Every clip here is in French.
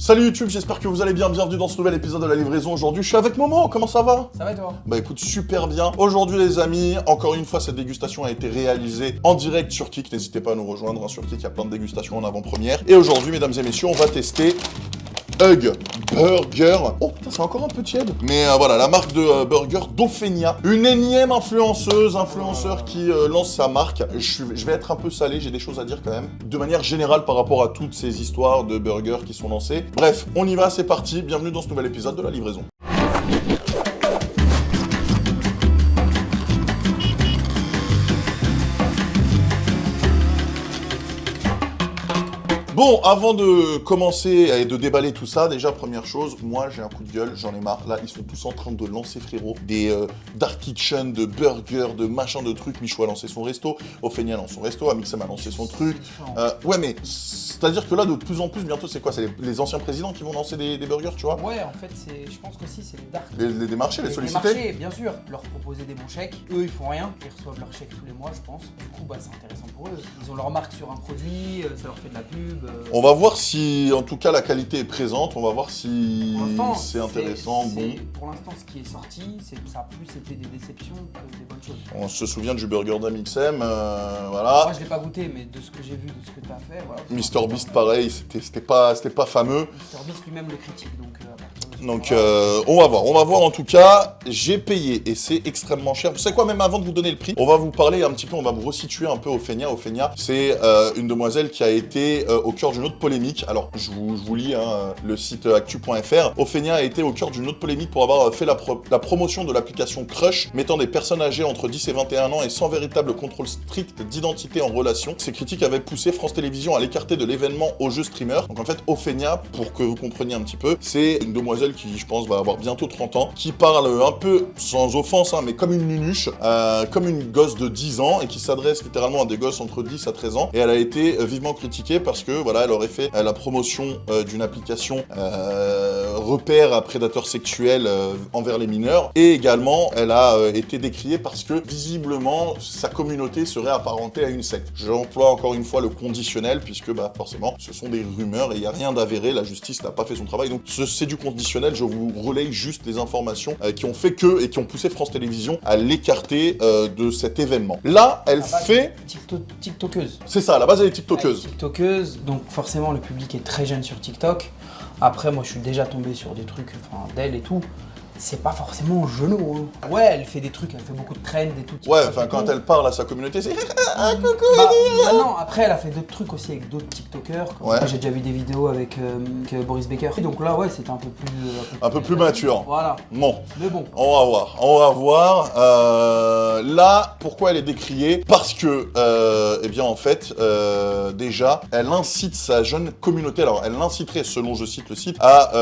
Salut YouTube, j'espère que vous allez bien, bienvenue dans ce nouvel épisode de La Livraison. Aujourd'hui, je suis avec Momo, comment ça va? Ça va et toi? Bah écoute, super bien. Aujourd'hui les amis, encore une fois, cette dégustation a été réalisée en direct sur Kik. N'hésitez pas à nous rejoindre, hein, sur Kik, il y a plein de dégustations en avant-première. Et aujourd'hui, mesdames et messieurs, on va tester Hug Burger. Oh putain, c'est encore un peu tiède. Mais voilà, la marque de burger d'Ofenia. Une énième influenceur qui lance sa marque. Je vais être un peu salé, j'ai des choses à dire quand même. De manière générale par rapport à toutes ces histoires de burgers qui sont lancées. Bref, on y va, c'est parti. Bienvenue dans ce nouvel épisode de La Livraison. Bon, avant de commencer et de déballer tout ça, déjà, première chose, moi j'ai un coup de gueule, j'en ai marre. Là, ils sont tous en train de lancer, frérot, des dark kitchen, de burgers, de machin, de trucs. Michou a lancé son resto, Ofenia lance son resto, Amixem a lancé son truc. Ouais, mais c'est-à-dire que là, de plus en plus, bientôt, c'est quoi? C'est les anciens présidents qui vont lancer des burgers, tu vois? Ouais, en fait, je pense qu'aussi, c'est les dark. Les marchés, les sollicités. Les marchés, bien sûr, leur proposer des bons chèques. Eux, ils font rien, ils reçoivent leur chèque tous les mois, je pense. Du coup, bah, c'est intéressant pour eux. Ils ont leur marque sur un produit, ça leur fait de la pub. On va voir si, en tout cas, la qualité est présente. On va voir si c'est intéressant, bon. Pour l'instant, ce qui est sorti, ça a plus été des déceptions que des bonnes choses. On se souvient du burger d'Amixem, voilà. Moi, je l'ai pas goûté, mais de ce que j'ai vu, de ce que tu as fait, voilà. Mr Beast, pareil, c'était pas fameux. Mr Beast lui-même le critique, donc... On va voir en tout cas, j'ai payé et c'est extrêmement cher. Vous savez quoi, même avant de vous donner le prix, on va vous parler un petit peu, on va vous resituer un peu Ofenia. Ofenia, c'est une demoiselle qui a été au cœur d'une autre polémique. Alors, je vous lis le site actu.fr. Ofenia a été au cœur d'une autre polémique pour avoir fait la promotion de l'application Crush, mettant des personnes âgées entre 10 et 21 ans et sans véritable contrôle strict d'identité en relation. Ces critiques avaient poussé France Télévisions à l'écarter de l'événement au jeu streamer. Donc en fait, Ofenia, pour que vous compreniez un petit peu, c'est une demoiselle qui, je pense, va avoir bientôt 30 ans, qui parle un peu, sans offense, mais comme une nunuche, comme une gosse de 10 ans, et qui s'adresse littéralement à des gosses entre 10 à 13 ans, et elle a été vivement critiquée parce que, voilà, elle aurait fait la promotion d'une application repère à prédateurs sexuels envers les mineurs, et également, elle a été décriée parce que, visiblement, sa communauté serait apparentée à une secte. J'emploie encore une fois le conditionnel, puisque, bah, forcément, ce sont des rumeurs, et il n'y a rien d'avéré, la justice n'a pas fait son travail, donc c'est du conditionnel. Je vous relaye juste les informations qui ont fait que et qui ont poussé France Télévisions à l'écarter de cet événement. Là, elle fait... TikTokeuse. C'est ça, à la base, elle est TikTokeuse. TikTokeuse, donc forcément, le public est très jeune sur TikTok. Après, moi, je suis déjà tombé sur des trucs d'elle et tout. C'est pas forcément genou. Hein. Ouais, elle fait des trucs, elle fait beaucoup de trends et tout. Ouais, enfin, quand elle parle à sa communauté, c'est... coucou. Bah non, après, elle a fait d'autres trucs aussi avec d'autres TikTokers. Ouais. Moi, j'ai déjà vu des vidéos avec Boris Becker. Donc là, ouais, c'était un peu plus... un peu plus mature. Voilà. Bon. Mais bon. On va voir. Là, pourquoi elle est décriée? Parce que, eh bien, en fait, déjà, elle incite sa jeune communauté, alors elle inciterait, selon, je cite le site, à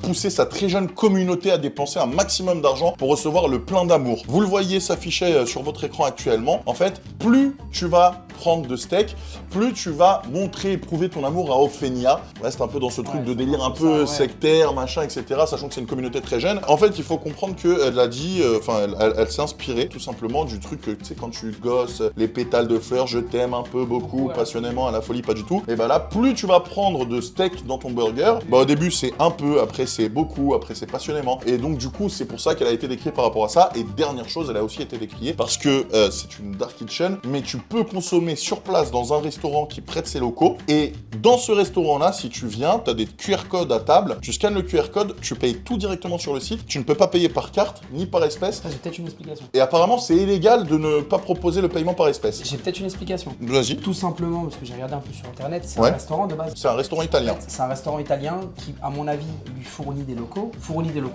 pousser sa très jeune communauté à dépenser un maximum d'argent pour recevoir le plein d'amour. Vous le voyez s'afficher sur votre écran actuellement. En fait, plus tu vas prendre de steak, plus tu vas montrer et prouver ton amour à Ofenia. On reste un peu dans ce truc de délire un peu sectaire, machin, etc. Sachant que c'est une communauté très jeune. En fait, il faut comprendre qu'elle a dit, elle s'est inspirée tout simplement du truc que, tu sais, quand tu gosses les pétales de fleurs, je t'aime un peu, beaucoup, passionnément, à la folie, pas du tout. Et bah là, plus tu vas prendre de steak dans ton burger, bah au début c'est un peu, après c'est beaucoup, après c'est passionnément. Et donc du coup, c'est pour ça qu'elle a été décriée par rapport à ça. Et dernière chose, elle a aussi été décriée parce que c'est une dark kitchen, mais tu peux consommer sur place dans un restaurant qui prête ses locaux. Et dans ce restaurant-là, si tu viens, tu as des QR codes à table, tu scannes le QR code, tu payes tout directement sur le site, tu ne peux pas payer par carte ni par espèce. J'ai peut-être une explication. Et apparemment, c'est illégal de ne pas proposer le paiement par espèce. J'ai peut-être une explication. Vas-y. Tout simplement, parce que j'ai regardé un peu sur internet, c'est Ouais. un restaurant de base. C'est un restaurant italien. C'est un restaurant italien qui, à mon avis, lui fournit des locaux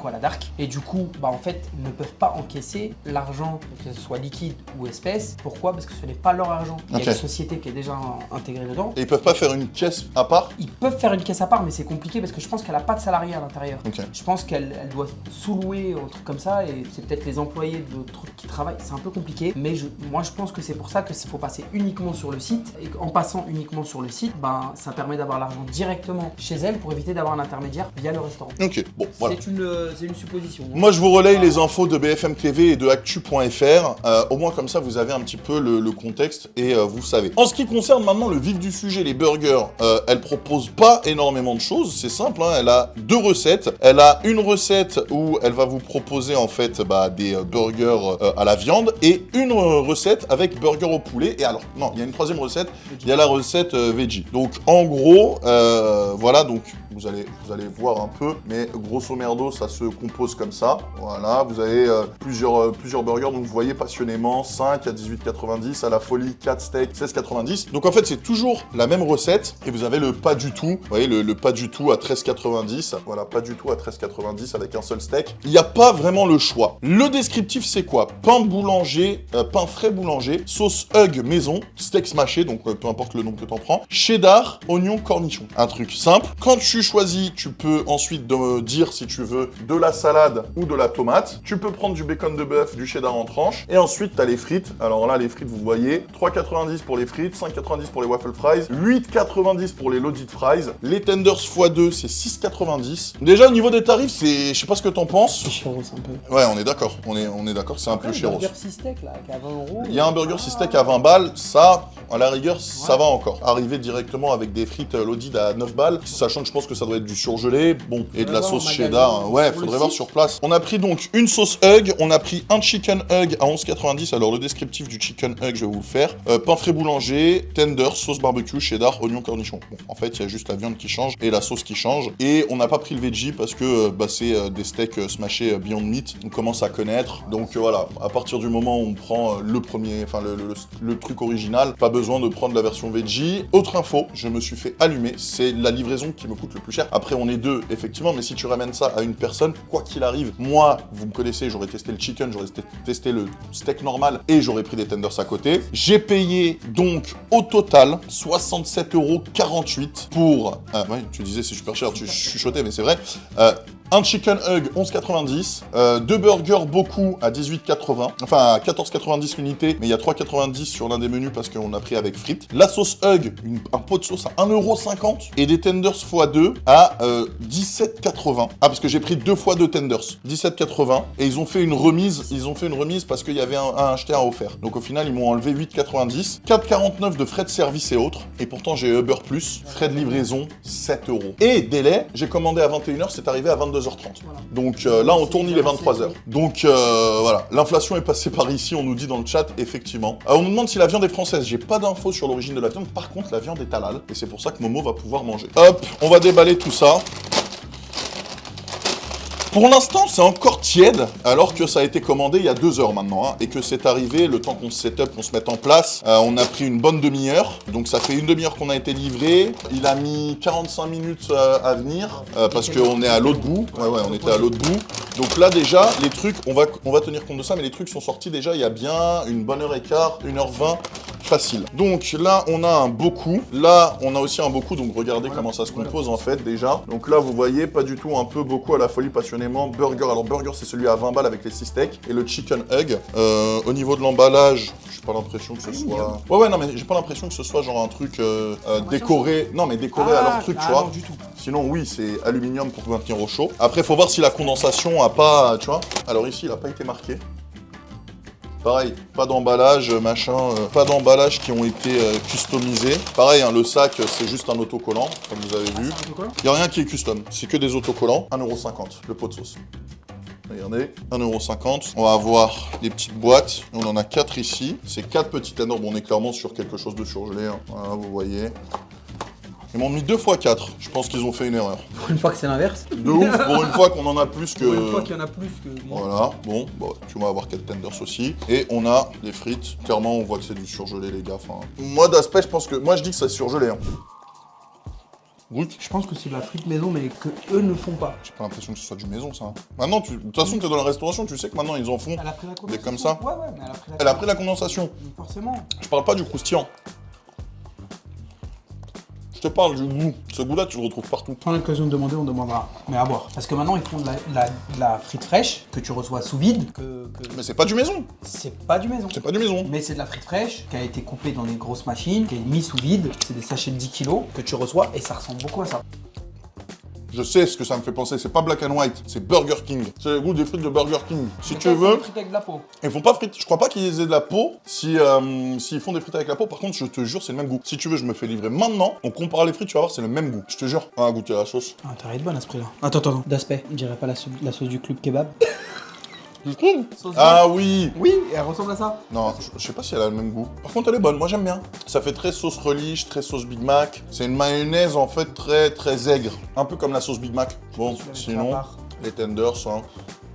à la dark. Et du coup, bah en fait, ne peuvent pas encaisser l'argent, que ce soit liquide ou espèce. Pourquoi? Parce que ce n'est pas leur argent. Il y a une société qui est déjà intégrée dedans. Et ils peuvent pas faire une caisse à part? Ils peuvent faire une caisse à part, mais c'est compliqué parce que je pense qu'elle a pas de salariés à l'intérieur. Okay. Je pense qu'elle doit sous-louer un truc comme ça et c'est peut-être les employés de trucs qui travaillent. C'est un peu compliqué, mais moi je pense que c'est pour ça qu'il faut passer uniquement sur le site. Et en passant uniquement sur le site, ben, ça permet d'avoir l'argent directement chez elle pour éviter d'avoir un intermédiaire via le restaurant. Ok, bon, voilà. C'est une supposition. Moi, je vous relaye les infos de BFM TV et de Actu.fr. Au moins, comme ça, vous avez un petit peu le contexte et vous savez. En ce qui concerne maintenant le vif du sujet, les burgers, elle propose pas énormément de choses, c'est simple, hein, elle a 2 recettes. Elle a une recette où elle va vous proposer en fait des burgers à la viande et une recette avec burger au poulet. Et alors, non, il y a une 3e recette, il y a la recette veggie. Donc en gros, voilà, donc vous allez voir un peu, mais grosso merdo, ça se compose comme ça. Voilà, vous avez plusieurs burgers, donc vous voyez passionnément 5 à 18,90, à la folie 4 steaks 16,90. Donc en fait, c'est toujours la même recette et vous avez le pas du tout. Vous voyez le pas du tout à 13,90. Voilà, pas du tout à 13,90 avec un seul steak. Il n'y a pas vraiment le choix. Le descriptif, c'est quoi? Pain boulanger, pain frais boulanger, sauce Hug maison, steak smashé, donc peu importe le nom que t'en prends, cheddar, oignon, cornichon. Un truc simple. Quand tu choisis, tu peux ensuite dire si tu veux de la salade ou de la tomate. Tu peux prendre du bacon de bœuf, du cheddar en tranches. Et ensuite, tu as les frites. Alors là, les frites, vous voyez, 3,90 pour les frites, 5,90 pour les waffle fries, 8,90 pour les loaded fries. Les tenders x2, c'est 6,90. Déjà, au niveau des tarifs, c'est... Je sais pas ce que t'en penses. C'est chéros un peu. Ouais, on est d'accord. On est d'accord que c'est un peu chéros. Il y a un burger 6 steaks là, qui est à 20 euros. Il y a un burger 6 steaks à 20 balles, ça, à la rigueur, ça va encore. Arriver directement avec des frites loaded à 9 balles, sachant que je pense que ça doit être du surgelé, bon, et de la sauce cheddar, ouais, faudrait voir sur place. On a pris donc une sauce Hug, on a pris un chicken Hug à 11,90, alors le descriptif du chicken Hug, je vais vous le faire. Pain frais boulanger, tender, sauce barbecue, cheddar, oignon, cornichon. Bon, en fait, il y a juste la viande qui change et la sauce qui change. Et on n'a pas pris le veggie parce que c'est des steaks smashés Beyond Meat, on commence à connaître. Donc voilà, à partir du moment où on prend le premier, enfin le truc original, pas besoin de prendre la version veggie. Autre info, je me suis fait allumer, c'est la livraison qui me coûte le plus cher. Après, on est 2, effectivement, mais si tu ramènes ça à une personne, quoi qu'il arrive, moi, vous me connaissez, j'aurais testé le chicken, j'aurais testé le steak normal et j'aurais pris des tenders à côté. J'ai payé donc au total 67,48 € pour... ouais, tu disais c'est super cher, tu chuchotais, mais c'est vrai. Un chicken Hug 11,90, 2 burgers beaucoup à 18,80, enfin à 14,90 l'unité, mais il y a 3,90 sur l'un des menus parce qu'on a pris avec frites. La sauce Hug, un pot de sauce à 1,50 € et des tenders x2 à 17,80. Ah, parce que j'ai pris 2 fois 2 tenders, 17,80 et ils ont fait une remise, parce qu'il y avait un acheté, un offert. Donc au final, ils m'ont enlevé 8,90, 4,49 de frais de service et autres, et pourtant j'ai Uber Plus, frais de livraison 7 €. Et délai, j'ai commandé à 21 h, c'est arrivé à 22h30. Voilà. Donc là, on tourne, il est 23 h. Donc voilà, l'inflation est passée par ici, on nous dit dans le chat, effectivement. On nous demande si la viande est française. J'ai pas d'infos sur l'origine de la viande. Par contre, la viande est halal, et c'est pour ça que Momo va pouvoir manger. Hop, on va déballer tout ça. Pour l'instant, c'est encore tiède, alors que ça a été commandé il y a 2 heures maintenant, hein, et que c'est arrivé, le temps qu'on se set up, qu'on se mette en place, on a pris une bonne demi-heure, donc ça fait une demi-heure qu'on a été livré, il a mis 45 minutes à venir, parce qu'on est à l'autre bout, ouais, on était à l'autre bout, donc là déjà, les trucs, on va tenir compte de ça, mais les trucs sont sortis déjà il y a bien une bonne heure et quart, 1h20, facile. Donc là, on a un beaucoup. Là, on a aussi un beaucoup. Donc regardez comment ça se compose en fait déjà. Donc là, vous voyez pas du tout un peu beaucoup à la folie passionnément. Burger. Alors burger, c'est celui à 20 balles avec les 6 steaks et le chicken Hug. Au niveau de l'emballage, j'ai pas l'impression que ce soit. Ouais, non, mais j'ai pas l'impression que ce soit genre un truc décoré. Non, mais décoré à leur truc, tu vois. Non, du tout. Sinon, oui, c'est aluminium pour maintenir au chaud. Après, faut voir si la condensation a pas, tu vois. Alors ici, il a pas été marqué. Pareil, pas d'emballage, machin, pas d'emballage qui ont été customisés. Pareil, hein, le sac, c'est juste un autocollant, comme vous avez vu. Il n'y a rien qui est custom, c'est que des autocollants. 1,50 € le pot de sauce. Regardez, 1,50 €. On va avoir les petites boîtes. On en a 4 ici. C'est 4 petits tenders. Bon, on est clairement sur quelque chose de surgelé. Hein. Voilà, vous voyez. Ils m'ont mis 2 x 4. Je pense qu'ils ont fait une erreur. Pour une fois que c'est l'inverse. De ouf, pour une fois qu'on en a plus que... Pour une fois qu'il y en a plus que moi. Voilà, bon, tu vas avoir 4 tenders aussi. Et on a les frites. Clairement, on voit que c'est du surgelé, les gars. Enfin, moi, d'aspect, je pense que... Moi, je dis que c'est surgelé. Hein. Brut. Je pense que c'est de la frite maison, mais que eux ne font pas. J'ai pas l'impression que ce soit du maison, ça. Maintenant, de toute façon, t'es dans la restauration, tu sais que maintenant, ils en font Elle a pris la condensation. des comme ça. Ouais, mais elle a pris la condensation. Forcément. Je parle pas du croustillant. Je te parle du goût. Ce goût-là, tu le retrouves partout. Quand on a l'occasion de demander, on demandera. Mais à boire. Parce que maintenant, ils font de la frite fraîche que tu reçois sous vide. Mais c'est pas du maison. C'est pas du maison. C'est pas du maison. Mais c'est de la frite fraîche qui a été coupée dans des grosses machines, qui est mise sous vide. C'est des sachets de 10 kilos que tu reçois et ça ressemble beaucoup à ça. Je sais ce que ça me fait penser, c'est pas Black and White, c'est Burger King. C'est le goût des frites de Burger King. Si tu veux... frites avec de la peau. Ils font pas frites, je crois pas qu'ils aient de la peau. S'ils font des frites avec la peau, par contre, je te jure, c'est le même goût. Si tu veux, je me fais livrer maintenant, on compare les frites, tu vas voir, c'est le même goût. Je te jure. On va goûter la sauce. Ah, t'as rien de bonne à ce prix-là. Attends. D'aspect, on dirait pas la sauce du club kebab. Tu trouves? Ah oui. Oui, elle ressemble à ça. Non, je sais pas si elle a le même goût. Par contre, elle est bonne, moi j'aime bien. Ça fait très sauce relish, très sauce Big Mac. C'est une mayonnaise en fait très aigre. Un peu comme la sauce Big Mac. Bon, sinon, les tenders, hein.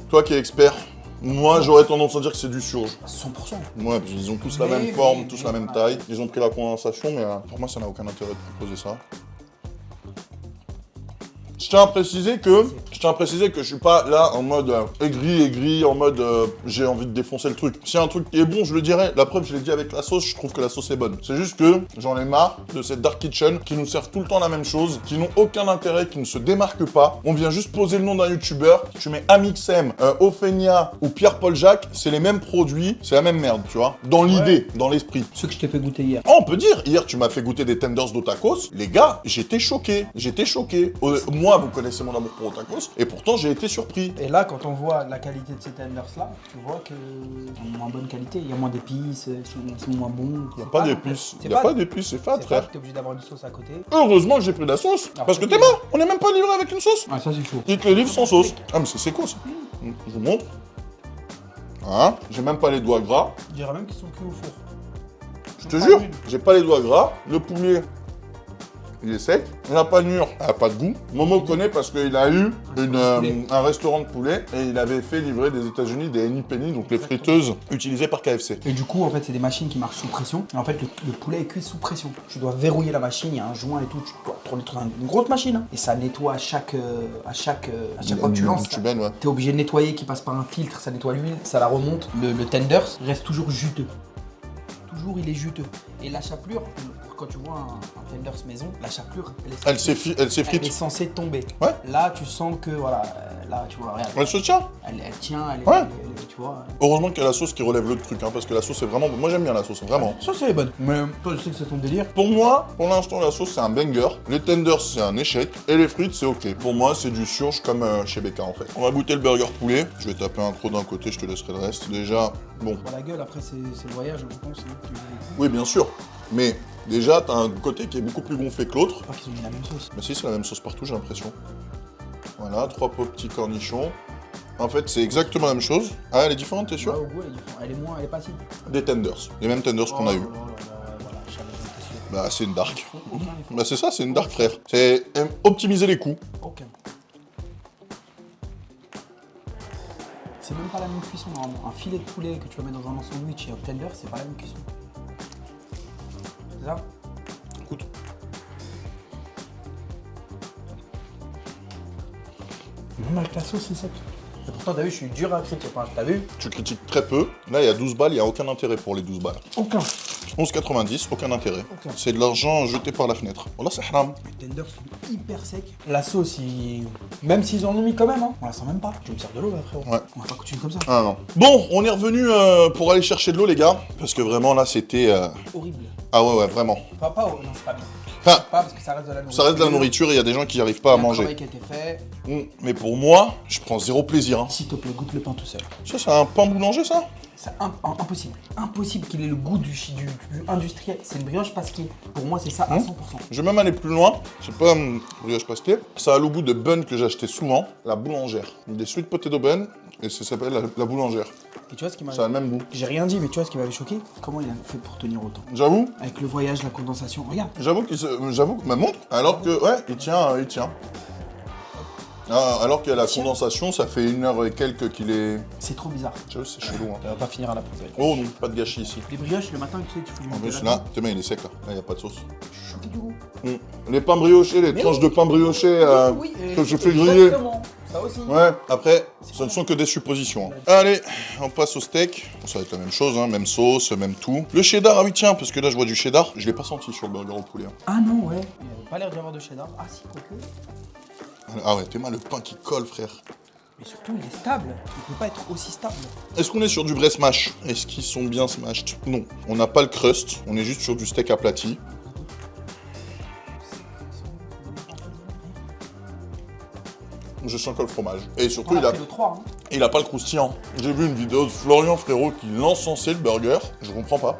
Toi qui es expert, moi j'aurais tendance à dire que c'est du surge. 100%. Ouais, parce qu'ils ont tous la même forme, tous la même taille. Ils ont pris la condensation, mais pour moi ça n'a aucun intérêt de proposer ça. Je tiens à préciser que je suis pas là en mode aigri, en mode j'ai envie de défoncer le truc. Si un truc est bon, je le dirais. La preuve, je l'ai dit avec la sauce, je trouve que la sauce est bonne. C'est juste que j'en ai marre de cette Dark Kitchen qui nous servent tout le temps la même chose, qui n'ont aucun intérêt, qui ne se démarquent pas. On vient juste poser le nom d'un youtubeur. Tu mets Amixem, Ophenia ou Pierre-Paul Jacques, c'est les mêmes produits, c'est la même merde, tu vois. Dans l'idée, dans l'esprit. Ce que je t'ai fait goûter hier. Oh, on peut dire, hier tu m'as fait goûter des tenders d'Otakos. Les gars, j'étais choqué. Moi, vous connaissez mon amour pour Otakos, et pourtant j'ai été surpris. Et là, quand on voit la qualité de ces tenders là, tu vois que sont moins bonne qualité. Il y a moins d'épices, ils sont moins bons. Il n'y a pas d'épices. Il n'y a pas d'épices, c'est fat, frère. T'es obligé d'avoir une sauce à côté. Heureusement que j'ai pris de la sauce, parce que t'es mort. On n'est même pas livré avec une sauce. Ah, ça c'est chaud. Ils te le livrent sans sauce. Ah, mais c'est quoi ça? Je vous montre. Hein? J'ai même pas les doigts gras. Je dirais même qu'ils sont cuits au four. Je te jure, j'ai pas les doigts gras. Le poulet, il est sec. La panure, elle a pas de goût. Momo connaît parce qu'il a eu un restaurant de poulet et il avait fait livrer des États-Unis des Henny Penny, donc les friteuses utilisées par KFC. Et du coup, en fait, c'est des machines qui marchent sous pression. Et en fait, le poulet est cuit sous pression. Tu dois verrouiller la machine, il y a un joint et tout. Tu dois tourner une grosse machine. Hein. Et ça nettoie à chaque fois que tu lances. Ouais. T'es obligé de nettoyer, qui passe par un filtre, ça nettoie l'huile, ça la remonte. Le tenders reste toujours juteux. Toujours, il est juteux. Et la chapelure, quand tu vois un tenders maison, la chapelure, elle s'effrite. est censée tomber. Ouais. Là, tu sens que, voilà, là, tu vois, regarde. Elle se tient. Elle tient, tu vois. Heureusement qu'il y a la sauce qui relève le truc, hein, parce que la sauce est vraiment... Moi j'aime bien la sauce, vraiment. Ça, c'est bonne. Mais toi, je sais que c'est ton délire. Pour moi, pour l'instant, la sauce c'est un banger. Les tenders c'est un échec. Et les frites c'est ok. Pour moi, c'est du surge comme chez Becca en fait. On va goûter le burger poulet. Je vais taper un croc d'un côté, je te laisserai le reste. Déjà, bon. Pour la gueule, après, c'est le voyage, je pense. Oui, bien sûr. Mais déjà, t'as un côté qui est beaucoup plus gonflé que l'autre. Je crois qu'ils ont mis la même sauce. Mais si, c'est la même sauce partout, j'ai l'impression. Voilà, 3 petits cornichons. En fait, c'est exactement la même chose. Ah, elle est différente, t'es sûr? Ouais, au goût, elle est différente. Elle est pas si. Des tenders. Les mêmes tenders qu'on a eu. Voilà, Bah, c'est une dark. Bah, c'est ça, c'est une dark, frère. C'est optimiser les coûts. Aucun. C'est même pas la même cuisson, normalement. Un filet de poulet que tu vas mettre dans un sandwich et un tender, c'est pas la même cuisson. C'est ça? Écoute. Même avec la sauce, c'est sec. Et pourtant, t'as vu, je suis dur à critiquer. Enfin, t'as vu? Tu critiques très peu. Là, il y a 12 balles, il n'y a aucun intérêt pour les 12 balles. Aucun. 11,90, aucun intérêt. Aucun. C'est de l'argent jeté par la fenêtre. Voilà, c'est haram. Les tenders sont hyper secs. La sauce, même s'ils en ont mis quand même, hein, on la sent même pas. Je vais me servir de l'eau là, frérot. Ouais. On va pas continuer comme ça. Ah non. Bon, on est revenu pour aller chercher de l'eau, les gars. Parce que vraiment, là, c'était... Horrible. Ah ouais, vraiment. Pas, non, c'est pas bien. Ah, Pas parce que ça reste de la nourriture. ça reste de la nourriture et il y a des gens qui n'arrivent pas à manger. Il y a un travail qui a été fait. Mais pour moi, je prends zéro plaisir. Hein. S'il te plaît, goûte le pain tout seul. Ça, c'est un pain boulanger, ça? C'est impossible. Impossible qu'il ait le goût du industriel. C'est une brioche pasquier. Pour moi, c'est ça à 100%. Je vais même aller plus loin. C'est pas brioche pasquier. Ça a le goût de bun que j'achetais souvent. La boulangère. Des sweet potato bun. Et ça s'appelle la boulangère. Et tu vois ce qui m'a... Ça a le même goût. J'ai rien dit, mais tu vois ce qui m'avait choqué? Comment il a fait pour tenir autant? J'avoue. Avec le voyage, la condensation. Regarde. J'avoue que ma montre. Alors que, ouais, il tient. Ah, alors qu'il y a la condensation, ça fait 1 heure et quelques qu'il est... C'est trop bizarre. J'avoue, c'est chelou. Hein. Ça va pas finir à la poubelle. Oh non, pas de gâchis ici. Les brioches, le matin, tu sais, tu fais du En plus, là, tes mains, il est sec, là. Là, il n'y a pas de sauce. Je suis choqué du goût. Les pains briochés, les tranches de pain brioché que je fais griller. Exactement. Ça aussi. Ouais, après, ce ne sont que des suppositions. Hein. Allez, on passe au steak. Ça va être la même chose, hein, même sauce, même tout. Le cheddar, ah oui, tiens, parce que là, je vois du cheddar. Je l'ai pas senti sur le burger au poulet. Hein. Ah non, ouais. Il avait pas l'air d'y avoir de cheddar. Ah si, quoique. Ah ouais, t'es mal le pain qui colle, frère. Mais surtout, il est stable. Il peut pas être aussi stable. Est-ce qu'on est sur du vrai smash? Est-ce qu'ils sont bien smashed? Non. On n'a pas le crust. On est juste sur du steak aplati. je sens que le fromage. Et surtout, On a pris le 3. Hein. il a pas le croustillant. J'ai vu une vidéo de Florian Frérot qui l'encensait le burger. Je comprends pas.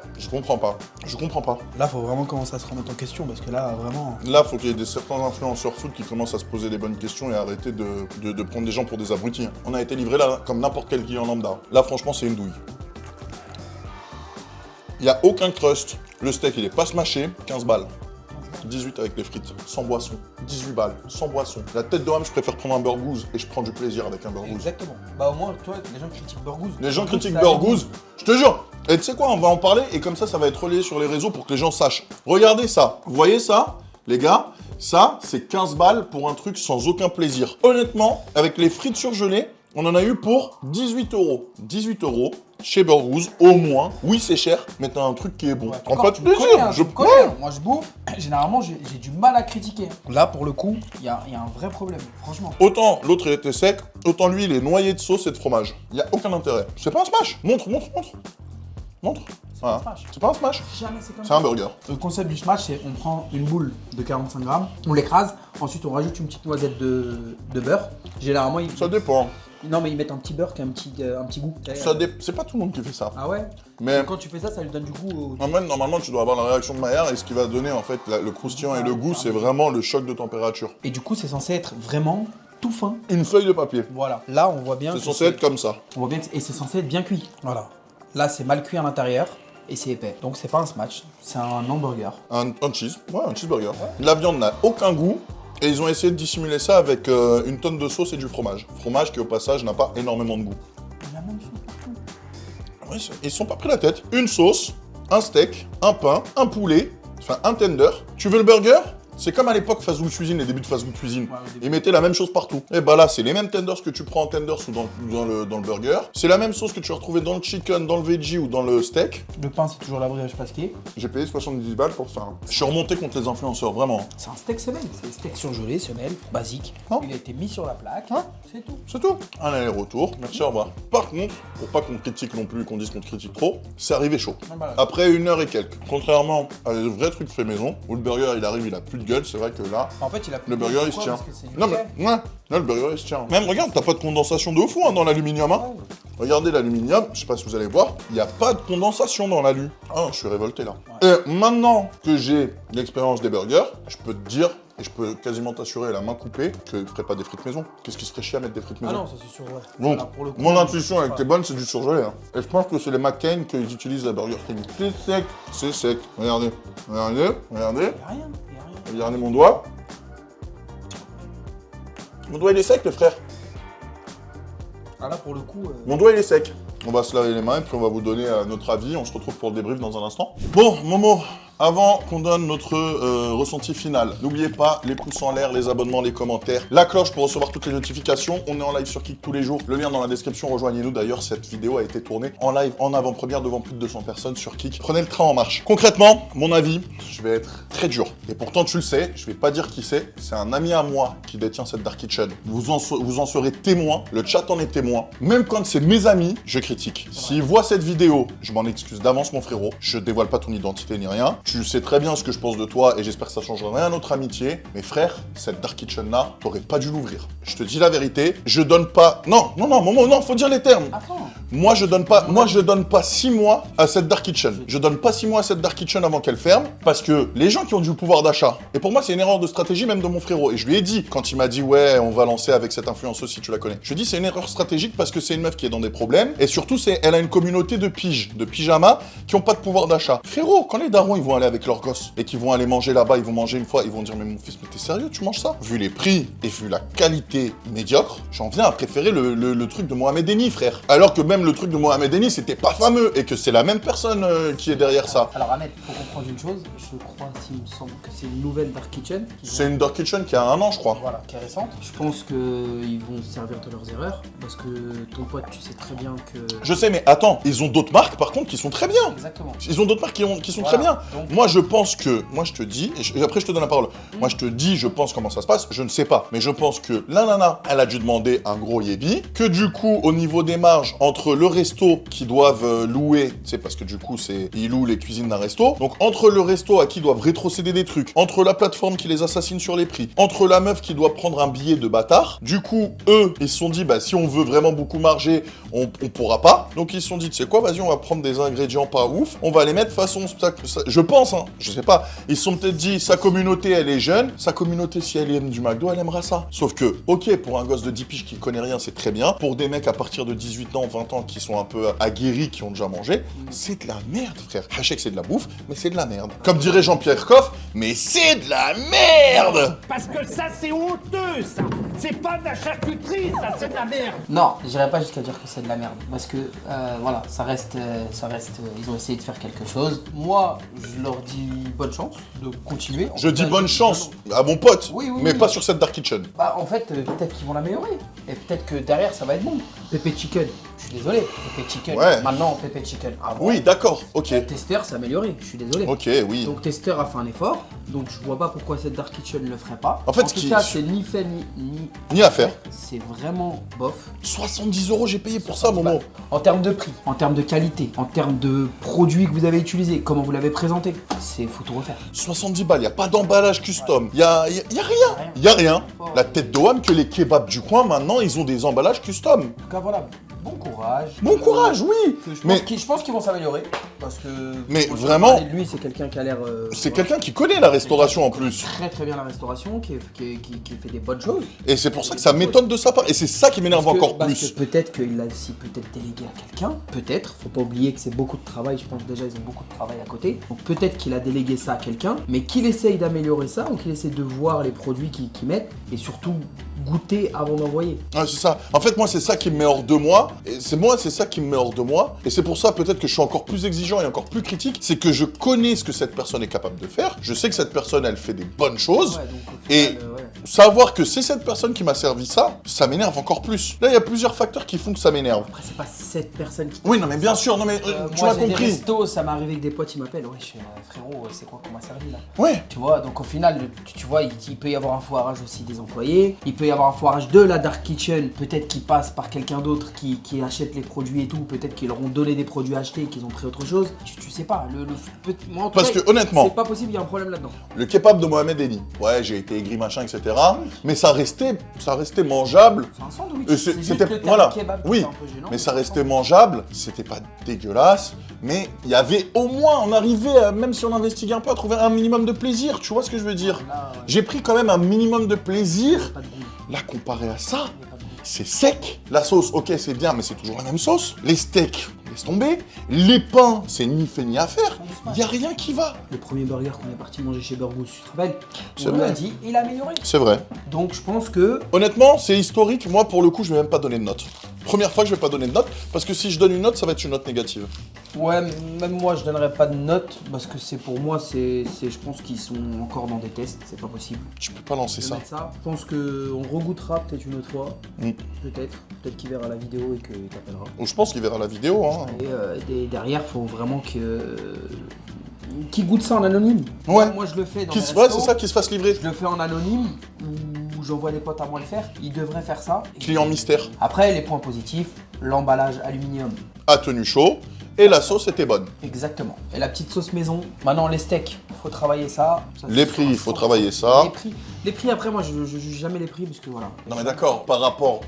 Là, faut vraiment commencer à se remettre en question parce que là, vraiment. Là, faut qu'il y ait certains influenceurs foot qui commencent à se poser les bonnes questions et arrêter de prendre des gens pour des abrutis. On a été livré là comme n'importe quel client lambda. Là, franchement, c'est une douille. Il n'y a aucun crust. Le steak, il est pas smashé. 15 balles. 18 avec les frites, sans boisson. 18 balles, sans boisson. La tête de rame, je préfère prendre un burgouze et je prends du plaisir avec un burgouze. Exactement. Bah, au moins, toi, les gens critiquent Burgouze. Les gens critiquent burgouze, je te jure. Et tu sais quoi, on va en parler et comme ça va être relayé sur les réseaux pour que les gens sachent. Regardez ça. Vous voyez ça, les gars? Ça, c'est 15 balles pour un truc sans aucun plaisir. Honnêtement, avec les frites surgelées, on en a eu pour 18 euros. 18 euros chez Burgouze, au moins. Oui, c'est cher, mais t'as un truc qui est bon. Ouais, Prends pas de tu me connais, plaisir. hein, tu me connais, hein. Moi, je bouffe. Généralement, j'ai du mal à critiquer. Là, pour le coup, il y a un vrai problème, franchement. Autant l'autre il était sec, autant lui il est noyé de sauce et de fromage. Il y a aucun intérêt. C'est pas un smash. Montre. Voilà. C'est pas un smash. Jamais c'est comme C'est ça. un burger. Le concept du smash, c'est on prend une boule de 45 grammes, on l'écrase, ensuite on rajoute une petite noisette de beurre. Généralement, Ça dépend. non mais ils mettent un petit beurre qui a un petit goût. C'est pas tout le monde qui fait ça. Ah ouais. Mais Quand tu fais ça, ça lui donne du goût. en fait, normalement, tu dois avoir la réaction de Maillard et ce qui va donner en fait le croustillant et le goût, c'est vraiment le choc de température. Et du coup, c'est censé être vraiment tout fin. Une feuille de papier. Voilà. Là, on voit bien. C'est que censé être comme ça. On voit bien et c'est censé être bien cuit. Voilà. Là, c'est mal cuit à l'intérieur. Et c'est épais. Donc, c'est pas un smash. C'est un hamburger. Un cheese. Ouais, un cheeseburger. La viande n'a aucun goût. Et ils ont essayé de dissimuler ça avec une tonne de sauce et du fromage. Fromage qui, au passage, n'a pas énormément de goût. La même chose partout. Ouais, ils se sont pas pris la tête. Une sauce, un steak, un pain, un poulet, enfin un tender. Tu veux le burger? C'est comme à l'époque Fast Food Cuisine, les débuts de Fast Food Cuisine. Ouais, au début. Ils mettaient la même chose partout. Et bah là, c'est les mêmes tenders que tu prends en tenders ou dans le burger. C'est la même sauce que tu vas retrouver dans le chicken, dans le veggie ou dans le steak. Le pain, c'est toujours la brioche pasquier. J'ai payé 70 balles pour ça. Je suis remonté contre les influenceurs, vraiment. C'est un steak semelle. C'est un steak Surgelé, semelle, basique. Non. Il a été mis sur la plaque. Ouais. C'est tout. C'est tout. Un aller-retour. Merci, au revoir. Par contre, pour pas qu'on critique non plus, qu'on dise qu'on critique trop, c'est arrivé chaud. Après 1 heure et quelques. Contrairement à les vrais trucs faits maison, où le burger il arrive, il a plus de gueule, c'est vrai que là, En fait, il a le burger il se tient. Parce que c'est du Non lait. mais, ouais, là le burger il se tient. Même regarde, t'as pas de condensation de fou hein, dans l'aluminium. Hein. Regardez l'aluminium, je sais pas si vous allez voir, il n'y a pas de condensation dans l'alu. Ah, je suis révolté là. Et maintenant que j'ai l'expérience des burgers, je peux te dire, et je peux quasiment t'assurer la main coupée, que je ferais pas des frites maison. Qu'est-ce qui serait chier à mettre des frites Ah maison? non, ça c'est sûr, ouais. Donc, Voilà, pour le coup, mon intuition avec c'est tes bonnes, c'est du surgelé. Hein. Et je pense que c'est les McCain qu'ils utilisent à Burger King. C'est sec, c'est sec. Regardez, regardez, regardez. Y a rien, y a rien. Regardez mon doigt. Mon doigt il est sec, les frères. Ah là, pour le coup. Mon doigt il est sec. On va se laver les mains et puis on va vous donner notre avis. On se retrouve pour le débrief dans un instant. Bon, Momo, avant qu'on donne notre ressenti final, n'oubliez pas les pouces en l'air, les abonnements, les commentaires, la cloche pour recevoir toutes les notifications. On est en live sur Kik tous les jours. Le lien dans la description, rejoignez-nous. D'ailleurs, cette vidéo a été tournée en live, en avant-première devant plus de 200 personnes sur Kik. Prenez le train en marche. Concrètement, mon avis, je vais être très dur. Et pourtant, tu le sais, je vais pas dire qui c'est. C'est un ami à moi qui détient cette Dark Kitchen. Vous en serez témoin. Le chat en est témoin. Même quand c'est mes amis, je critique. S'ils voient cette vidéo, je m'en excuse d'avance, mon frérot. Je dévoile pas ton identité ni rien. Tu sais très bien ce que je pense de toi et j'espère que ça changera rien à notre amitié. Mais frère, cette Dark Kitchen là, t'aurais pas dû l'ouvrir. Je te dis la vérité, je donne pas. Non, Momo, non, faut dire les termes. Attends. Moi je donne pas 6 mois à cette Dark Kitchen. Je donne pas 6 mois à cette Dark Kitchen avant qu'elle ferme parce que les gens qui ont du pouvoir d'achat, et pour moi c'est une erreur de stratégie même de mon frérot. Et je lui ai dit quand il m'a dit ouais on va lancer avec cette influenceuse si tu la connais. Je lui ai dit c'est une erreur stratégique parce que c'est une meuf qui est dans des problèmes et surtout elle a une communauté de piges, de pyjamas qui ont pas de pouvoir d'achat. Frérot, quand les darons ils vont aller avec leurs gosses et qu'ils vont aller manger là-bas, ils vont manger une fois, ils vont dire mais mon fils mais t'es sérieux tu manges ça? Vu les prix et vu la qualité médiocre, j'en viens à préférer le truc de Mohamed Eni frère. Alors que même le truc de Mohamed Eni c'était pas fameux et que c'est la même personne qui est derrière ça. Alors Ahmed, il faut comprendre une chose. Je crois, s'il me semble, que c'est une nouvelle Dark Kitchen. C'est une Dark Kitchen qui a 1 an je crois. Voilà, qui est récente. Je pense qu'ils vont se servir de leurs erreurs. Parce que ton pote, tu sais très bien que. Je sais mais attends, ils ont d'autres marques par contre qui sont très bien. Exactement. Ils ont d'autres marques qui sont Voilà. très bien. Donc- Moi, je pense que... Moi, je te dis... Et après, je te donne la parole. Moi, je te dis, je pense comment ça se passe. Je ne sais pas. Mais je pense que la nana, elle a dû demander un gros yébi. Que du coup, au niveau des marges, entre entre le resto qui doivent louer, c'est parce que du coup, ils louent les cuisines d'un resto. Donc, entre le resto à qui ils doivent rétrocéder des trucs, entre la plateforme qui les assassine sur les prix, entre la meuf qui doit prendre un billet de bâtard, du coup, eux, ils se sont dit, bah, si on veut vraiment beaucoup marger, on pourra pas. Donc, ils se sont dit, tu sais quoi, vas-y, on va prendre des ingrédients pas ouf, on va les mettre façon, je pense, hein, je sais pas. Ils se sont peut-être dit, sa communauté, elle est jeune, sa communauté, si elle aime du McDo, elle aimera ça. Sauf que, ok, pour un gosse de 10 piges qui connaît rien, c'est très bien. Pour des mecs à partir de 18 ans, 20 ans, qui sont un peu aguerris, qui ont déjà mangé, c'est de la merde, frère. Hachek, c'est de la bouffe, mais c'est de la merde. Comme dirait Jean-Pierre Coff, mais c'est de la merde. Parce que ça, c'est honteux, ça. C'est pas de la charcuterie, ça, c'est de la merde. Non, j'irais pas jusqu'à dire que c'est de la merde. Parce que, voilà, ça reste, ils ont essayé de faire quelque chose. Moi, je leur dis bonne chance de continuer. Je dis bonne chance à mon pote, Oui, mais oui. pas sur cette Dark Kitchen. Bah, en fait, peut-être qu'ils vont l'améliorer. Et peut-être que derrière, ça va être bon. Pepe Chicken, je suis désolé. Pepe Chicken, Ouais. maintenant, Pepe Chicken. Avant, Oui, d'accord, ok. Testeur s'est amélioré, je suis désolé. Ok, oui. Donc Testeur a fait un effort, donc je vois pas pourquoi cette Dark Kitchen ne le ferait pas. En fait, en ce tout qui- cas, c'est ni fait ni Ni à faire. c'est vraiment bof. 70 € j'ai payé pour ça, Momo. En termes de prix, en termes de qualité, en termes de produits que vous avez utilisés, comment vous l'avez présenté, faut tout refaire. 70 balles, y a pas d'emballage custom. Y a rien. Y a rien. La tête de Wham que les kebabs du coin, maintenant, ils ont des emballages custom. En tout cas, voilà, bon courage. Bon courage, oui. Mais Je pense qu'ils vont s'améliorer, parce que... Mais moi, je vraiment- parlais de lui, c'est quelqu'un qui a l'air... c'est voilà, quelqu'un qui connaît la restauration en plus. très très bien la restauration, qui fait des bonnes choses. Et c'est pour ça que ça m'étonne de sa part. Et c'est ça qui m'énerve encore Parce plus. que peut-être qu'il l'a aussi peut-être délégué à quelqu'un, peut-être, faut pas oublier que c'est beaucoup de travail, je pense déjà ils ont beaucoup de travail à côté, donc peut-être qu'il a délégué ça à quelqu'un, mais qu'il essaye d'améliorer ça, ou qu'il essaye de voir les produits qu'ils mettent, et surtout goûter avant d'envoyer. Ouais, c'est ça. En fait, moi, c'est ça qui me met hors de moi. Et c'est ça qui me met hors de moi. Et c'est pour ça, peut-être que je suis encore plus exigeant et encore plus critique. C'est que je connais ce que cette personne est capable de faire. Je sais que cette personne, elle fait des bonnes choses. Ouais, donc, au Et final, ouais. savoir que c'est cette personne qui m'a servi ça, ça m'énerve encore plus. Là, il y a plusieurs facteurs qui font que ça m'énerve. Après, c'est pas cette personne qui... Oui, non, mais bien sûr, non, mais tu moi, m'as j'ai des compris. restos, ça m'est arrivé que des potes, ils m'appellent, ouais, frérot, c'est quoi qu'on m'a servi là? Ouais. Tu vois, donc au final, tu vois, il peut y avoir un foirage aussi des employés, il peut y avoir un foirage de la Dark Kitchen, peut-être qu'ils passent par quelqu'un d'autre qui achète les produits et tout, peut-être qu'ils leur ont donné des produits à acheter et qu'ils ont pris autre chose, tu sais pas, moi, en tout Parce cas, que, honnêtement, c'est pas possible, il y a un problème là-dedans. le kebab de Mohamed Eni, ouais, j'ai été aigri, machin, etc. Mais ça restait mangeable. C'est un sandwich, Et c'est juste c'était- le terme voilà. kebab qui Oui, est un peu gênant, mais ça c'est restait mangeable, c'était pas dégueulasse, mais il y avait au moins, on arrivait, même si on investiguait un peu, à trouver un minimum de plaisir, tu vois ce que je veux dire? Là, ouais, J'ai pris quand même un minimum de plaisir. pas de goût, Là, comparé à ça, il y a pas de goût. c'est sec. La sauce, ok, c'est bien, mais c'est toujours la même sauce. Les steaks, laisse tomber. Les pains, c'est ni fait ni à faire. Il y a rien qui va. Le premier burger qu'on est parti manger chez Burgos, tu te rappelles? C'est On lui vrai. a dit, il a amélioré. C'est vrai. Donc je pense que Honnêtement, c'est historique. Moi, pour le coup, je vais même pas donner de note. Première fois que je vais pas donner de note, parce que si je donne une note, ça va être une note négative. ouais, même moi je donnerais pas de note parce que c'est pour moi je pense qu'ils sont encore dans des tests, c'est pas possible. Je peux pas lancer De ça. mettre ça. Je pense que on regoutera peut-être une autre fois, Mm. peut-être qu'il verra la vidéo et qu'il t'appellera. Je pense qu'il verra la vidéo. Hein. Et derrière, faut vraiment qu'il goûte ça en anonyme. Ouais. Moi je le fais dans Qui mes se... Ouais, restos. c'est ça, qui se fasse livrer. Je le fais en anonyme ou j'envoie des potes à moi le faire. Ils devraient faire ça. Et- Client mystère. Après, les points positifs, l'emballage aluminium. A tenu chaud. Et la sauce était bonne. Exactement. Et la petite sauce maison. Maintenant, les steaks, faut travailler ça. Ça, Les c'est prix, sûr, il faut 100%. travailler ça. Les prix, après, moi, je juge jamais les prix parce que voilà. Non mais d'accord, par rapport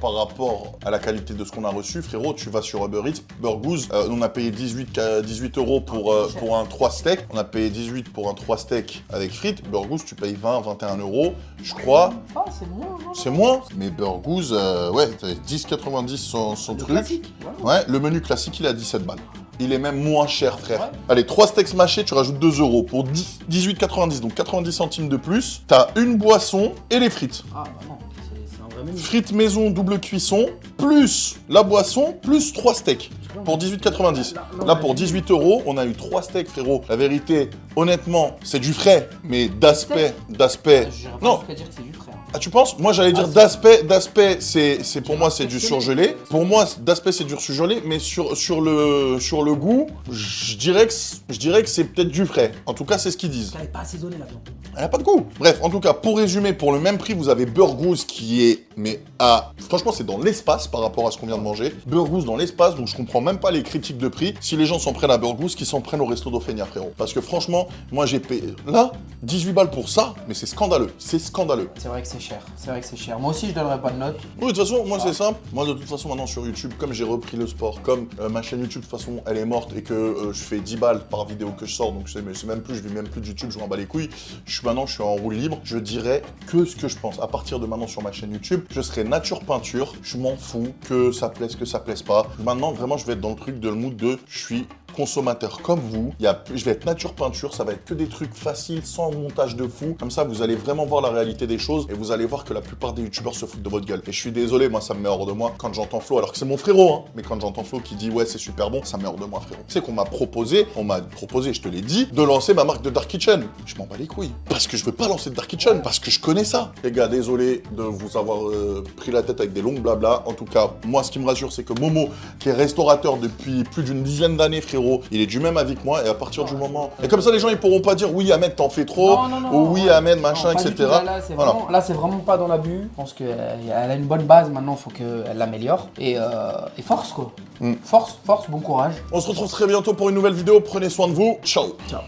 à la qualité de ce qu'on a reçu, frérot, tu vas sur Uber Eats, Burgos, on a payé 18 € pour un 3 steaks, on a payé 18 pour un 3 steaks avec frites, Burgos tu payes 20, 21 €, je crois, Ah, c'est moins. non, c'est non. moins, mais Burgos, ouais, t'as 10,90 son Le truc, classique, voilà. ouais, le menu classique il est à 17 balles. Il est même moins cher, frère. Ouais. Allez, 3 steaks mâchés, tu rajoutes 2 € pour 18,90, donc 90 centimes de plus. T'as une boisson et les frites. Ah, bah non, c'est un vrai menu. Frites maison double cuisson, plus la boisson, plus 3 steaks. Pour 18,90. Là, pour 18 €, on a eu 3 steaks, frérot. La vérité, honnêtement, c'est du frais, mais d'aspect. Je dirais pas Non, jusqu'à dire que c'est du frais. Hein. Ah, tu penses? Moi, j'allais dire d'aspect, c'est pour moi, c'est du surgelé. Pour moi, d'aspect, c'est du surgelé, mais sur le goût, je dirais que c'est peut-être du frais. En tout cas, c'est ce qu'ils disent. Elle n'est pas assaisonnée la viande. Elle n'a pas de goût. Bref, en tout cas, pour résumer, pour le même prix, vous avez Burgos qui est, mais franchement, c'est dans l'espace par rapport à ce qu'on vient de manger. Burgos dans l'espace, donc je comprends même pas les critiques de prix. Si les gens s'en prennent à Burgos, qu'ils s'en prennent au resto d'Ofenia, frérot. Parce que franchement, moi j'ai payé, là, 18 balles pour ça, mais c'est scandaleux. C'est scandaleux. C'est vrai que c'est cher. C'est vrai que c'est cher. Moi aussi, je donnerais pas de note. Oui, de toute façon, moi c'est simple. Moi, de toute façon, maintenant sur YouTube, comme j'ai repris le sport, comme ma chaîne YouTube, de toute façon, elle est morte et que je fais 10 balles par vidéo que je sors, donc c'est même plus, je vis même plus de YouTube, je m'en bats les couilles. Maintenant, je suis en roue libre. Je dirais que ce que je pense. À partir de maintenant sur ma chaîne YouTube, je serai nature peinture. Je m'en fous que ça plaise pas. Maintenant, vraiment, je vais être dans le truc de le mood de je suis consommateur comme vous. Je vais être nature peinture, ça va être que des trucs faciles, sans montage de fou. Comme ça, vous allez vraiment voir la réalité des choses et vous allez voir que la plupart des youtubeurs se foutent de votre gueule. Et je suis désolé, moi, ça me met hors de moi quand j'entends Flo, alors que c'est mon frérot, hein. Mais quand j'entends Flo qui dit ouais, c'est super bon, ça me met hors de moi, frérot. Tu sais qu'on m'a proposé, je te l'ai dit, de lancer ma marque de Dark Kitchen. Je m'en bats les couilles. Parce que je veux pas lancer de Dark Kitchen, parce que je connais ça. Les gars, désolé de vous avoir pris la tête avec des longues blabla. En tout cas, moi, ce qui me rassure, c'est que Momo, qui est restaurateur depuis plus d'une dizaine d'années, frérot, il est du même avis que moi, et à partir du moment... Et comme ça, les gens, ils pourront pas dire « Oui, Ahmed, t'en fais trop », ou « Oui, Ahmed, machin, non, etc. » Là, c'est vraiment pas dans l'abus. Je pense qu'elle a une bonne base, maintenant, il faut qu'elle l'améliore. Et force, quoi. Force, bon courage. On se retrouve très bientôt pour une nouvelle vidéo. Prenez soin de vous. Ciao.